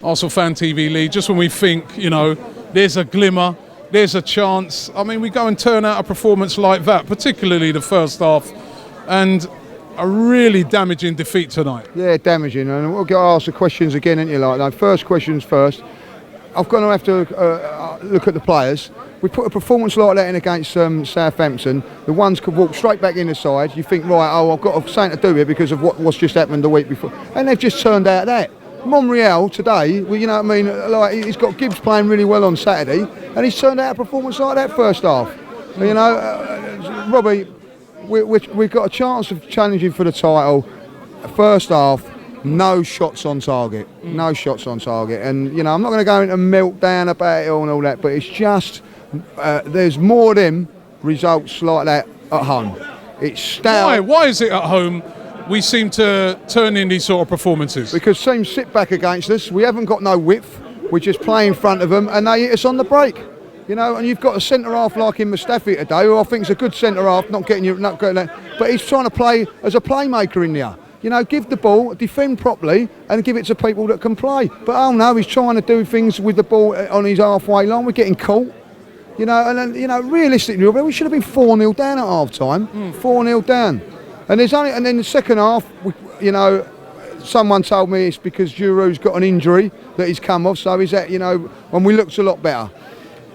ArsenalFanTV lead, just when we think, you know, there's a glimmer, there's a chance. I mean, we go and turn out a performance like that, particularly the first half, and a really damaging defeat tonight. Yeah, damaging, and we'll get asked the questions again, ain't you? Like that. First questions first. I've got to have to look at the players. We put a performance like that in against Southampton. The ones could walk straight back in the side. You think, right, oh, I've got something to do here because of what's just happened the week before, and they've just turned out that. Monreal today, well, you know what I mean, like he's got Gibbs playing really well on Saturday, and he's turned out a performance like that first half. You know, Robbie, we've got a chance of challenging for the title. First half, no shots on target, no shots on target, and you know I'm not going to go into meltdown about it and all that, but it's just there's more of them results like that at home. It's stout. Why is it at home we seem to turn in these sort of performances? Because teams sit back against us. We haven't got no width. We just play in front of them, and they hit us on the break. You know, and you've got a centre half like in Mustafi today, who I think is a good centre half, not getting that, but he's trying to play as a playmaker in there. You know, give the ball, defend properly, and give it to people that can play. But oh no, he's trying to do things with the ball on his halfway line. We're getting caught. You know, and then, you know, realistically, we should have been 4-0 down at half time. 4-0 down. And then the second half, you know, someone told me it's because Giroux's got an injury that he's come off, so he's at, you know, when we looked a lot better.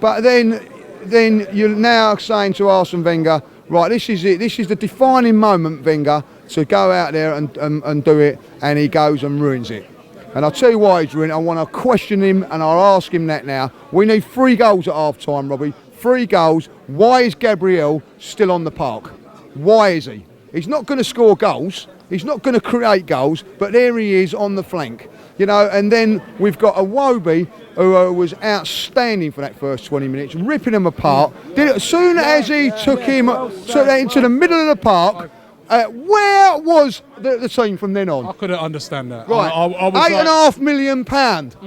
But then you're now saying to Arsene Wenger, right, this is it. This is the defining moment, Wenger, to go out there and do it, and he goes and ruins it. And I'll tell you why he's ruined it. I want to question him, and I'll ask him that now. We need 3 goals at half time, Robbie. 3 goals. Why is Gabriel still on the park? Why is he? He's not going to score goals. He's not going to create goals, but there he is on the flank. You know, and then we've got a Wobie who was outstanding for that first 20 minutes, ripping them apart. As soon as he took him into the middle of the park, where was the team from then on? I couldn't understand that. Right, I was £8.5 million.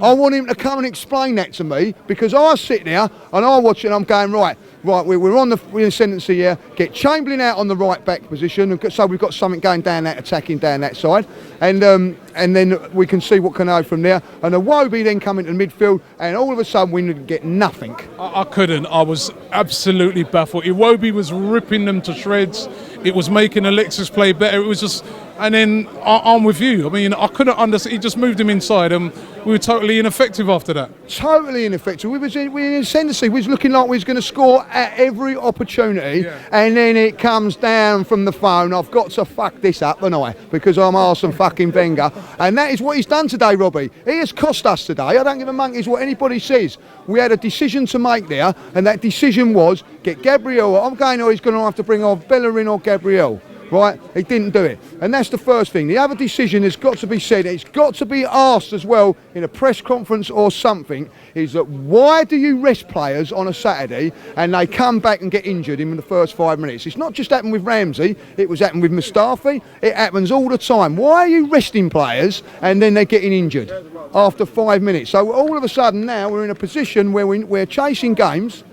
I want him to come and explain that to me, because I sit there and I watch it and I'm going, right, we're in the ascendancy here. Get Chamberlain out on the right back position, so we've got something going down that, attacking down that side, and then we can see what can go from there. And the Wobie then come into midfield, and all of a sudden we get nothing. I couldn't. I was absolutely baffled. Iwobi was ripping them to shreds. It was making Alexis play better. It was just, and then I'm with you. I mean, I couldn't understand. He just moved him inside, and we were totally ineffective after that. Totally ineffective. We were in ascendancy. We was looking like we was going to score at every opportunity, and then it comes down from the phone. I've got to fuck this up, haven't I? Because I'm Arsene fucking Wenger, and that is what he's done today, Robbie. He has cost us today. I don't give a monkeys what anybody says. We had a decision to make there, and that decision was get Gabriel. I'm going, he's going to have to bring off Bellerin or Gabriel. Right, he didn't do it, and that's the first thing. The other decision has got to be said, it's got to be asked as well in a press conference or something, is that why do you rest players on a Saturday and they come back and get injured in the first 5 minutes? It's not just happened with Ramsey, it was happened with Mustafi, it happens all the time. Why are you resting players and then they're getting injured after 5 minutes? So all of a sudden now we're in a position where we're chasing games,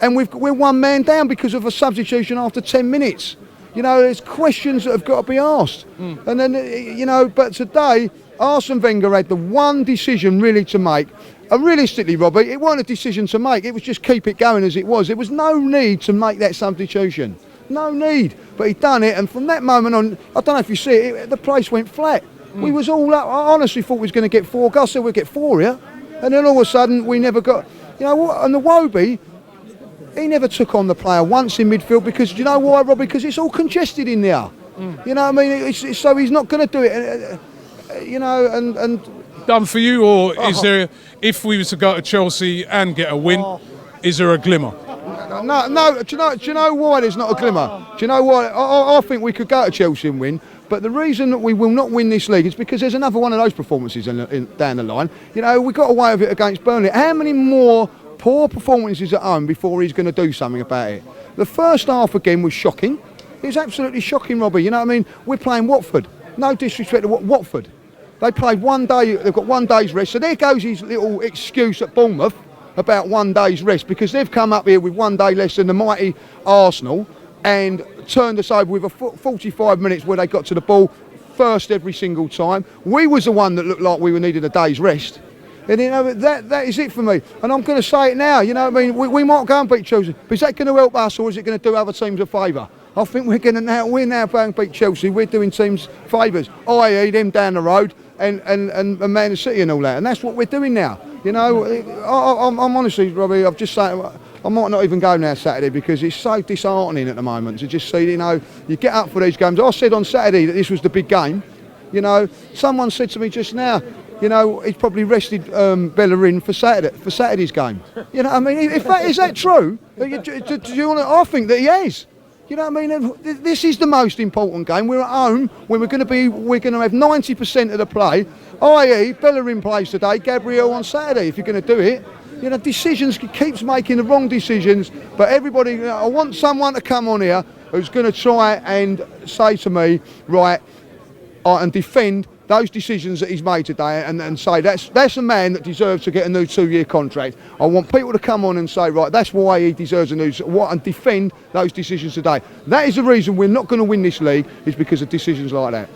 and we're 1 man down because of a substitution after 10 minutes. You know, there's questions that have got to be asked. And then, you know, but today, Arsene Wenger had the one decision really to make. And realistically, Robbie, it wasn't a decision to make. It was just keep it going as it was. There was no need to make that substitution. No need. But he'd done it, and from that moment on, I don't know if you see it, the place went flat. We was all up. I honestly thought we was going to get 4 goals. I said we'd get 4 here. And then all of a sudden, we never got... You know what? And the Wobie... He never took on the player once in midfield, because you know why, Robbie? Because it's all congested in there. You know what I mean? So he's not going to do it. You know, and done for you, or is there? If we was to go to Chelsea and get a win, is there a glimmer? No. Do you know why there's not a glimmer? Do you know why? I think we could go to Chelsea and win. But the reason that we will not win this league is because there's another one of those performances down the line. You know, we got away with it against Burnley. How many more poor performances at home before he's going to do something about it? The first half again was shocking. It was absolutely shocking, Robbie. You know what I mean? We're playing Watford. No disrespect to Watford. They played 1 day, they've got 1 day's rest. So there goes his little excuse at Bournemouth about 1 day's rest, because they've come up here with 1 day less than the mighty Arsenal and turned us over with a 45 minutes where they got to the ball first every single time. We was the one that looked like we needed a day's rest. And you know, that is it for me. And I'm going to say it now. You know what I mean? We might go and beat Chelsea, but is that going to help us, or is it going to do other teams a favour? I think we're now going to beat Chelsea. We're doing teams favours, i.e. them down the road and Man City and all that. And that's what we're doing now. You know, I'm honestly, Robbie, I've just said I might not even go now Saturday because it's so disheartening at the moment to just see, you know, you get up for these games. I said on Saturday that this was the big game. You know, someone said to me just now, you know, he's probably rested Bellerin for Saturday's game. You know what I mean? Is that true? Do you want to, I think that he is. You know what I mean? This is the most important game. We're at home when we're going to have 90% of the play, i.e. Bellerin plays today, Gabriel on Saturday, if you're going to do it. You know, decisions, keeps making the wrong decisions, but everybody, you know, I want someone to come on here who's going to try and say to me, right, and defend those decisions that he's made today and say that's a man that deserves to get a new 2-year contract. I want people to come on and say, right, that's why he deserves a new, and defend those decisions today. That is the reason we're not going to win this league, is because of decisions like that.